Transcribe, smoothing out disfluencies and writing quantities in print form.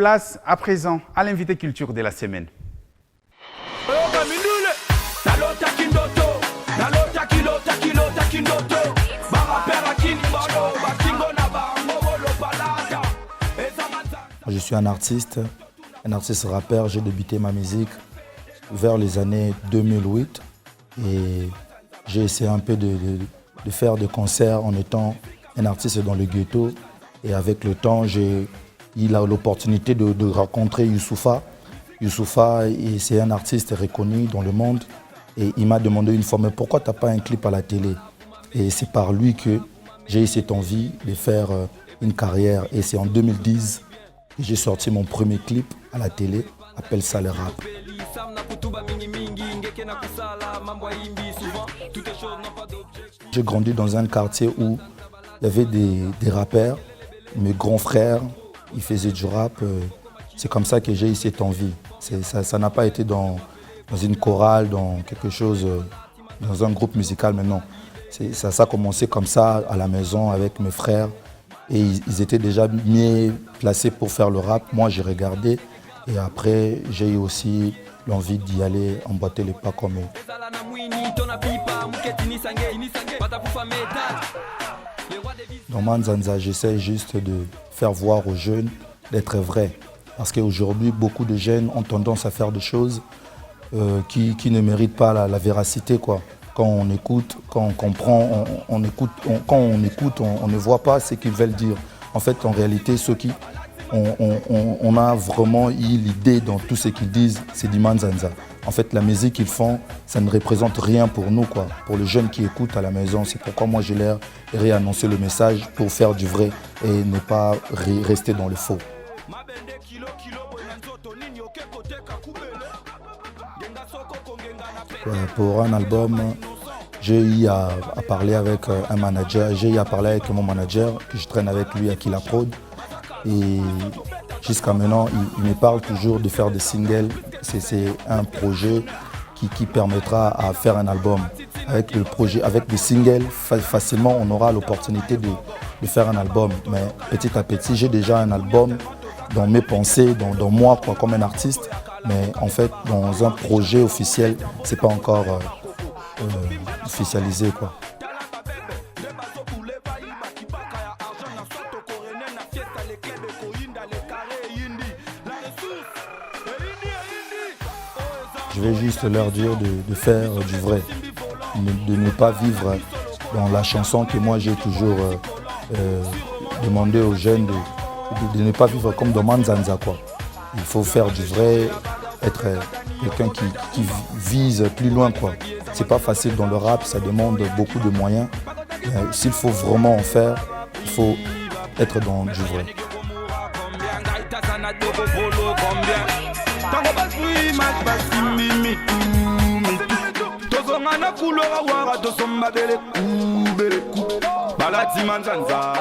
Place à présent à l'invité culture de la semaine. Je suis un artiste rappeur. J'ai débuté ma musique vers les années 2008 et j'ai essayé un peu de faire des concerts en étant un artiste dans le ghetto. Et avec le temps, j'ai eu l'opportunité de rencontrer Youssoupha. Youssoupha, c'est un artiste reconnu dans le monde et il m'a demandé une fois, mais pourquoi tu n'as pas un clip à la télé? Et c'est par lui que j'ai eu cette envie de faire une carrière. Et c'est en 2010 que j'ai sorti mon premier clip à la télé, appelle ça le rap. J'ai grandi dans un quartier où il y avait des rappeurs. Mes grands frères, ils faisaient du rap. C'est comme ça que j'ai eu cette envie. Ça n'a pas été dans une chorale, dans quelque chose, dans un groupe musical, mais non. Ça a commencé comme ça à la maison avec mes frères. Et ils étaient déjà mieux placés pour faire le rap. Moi, j'ai regardé. Et après, j'ai eu aussi l'envie d'y aller, emboîter les pas comme eux. Dans Manzanza, j'essaie juste de faire voir aux jeunes d'être vrai. Parce qu'aujourd'hui, beaucoup de jeunes ont tendance à faire des choses qui ne méritent pas la véracité, quoi. Quand on écoute, quand on comprend, quand on écoute, on ne voit pas ce qu'ils veulent dire. En fait, en réalité, ceux qui on a vraiment eu l'idée dans tout ce qu'ils disent, c'est du Manzanza. En fait, la musique qu'ils font, ça ne représente rien pour nous, quoi. Pour les jeunes qui écoutent à la maison, c'est pourquoi moi j'ai l'air réannoncer le message pour faire du vrai et ne pas rester dans le faux. Pour un album, j'ai eu à parler avec un manager, j'ai eu à parler avec mon manager, que je traîne avec lui à Killa Prod. Et jusqu'à maintenant, il me parle toujours de faire des singles. C'est un projet qui permettra à faire un album. Avec le projet, avec des singles, facilement, on aura l'opportunité de faire un album. Mais petit à petit, j'ai déjà un album dans mes pensées, dans moi, quoi, comme un artiste. Mais en fait, dans un projet officiel, c'est pas encore officialisé, quoi. Je vais juste leur dire de faire du vrai, de ne pas vivre dans la chanson que moi j'ai toujours demandé aux jeunes de ne pas vivre comme dans Manzanza, quoi. Il faut faire du vrai, être quelqu'un qui vise plus loin, quoi. C'est pas facile dans le rap, ça demande beaucoup de moyens. S'il faut vraiment en faire, il faut être dans du vrai. Balati Manzanza.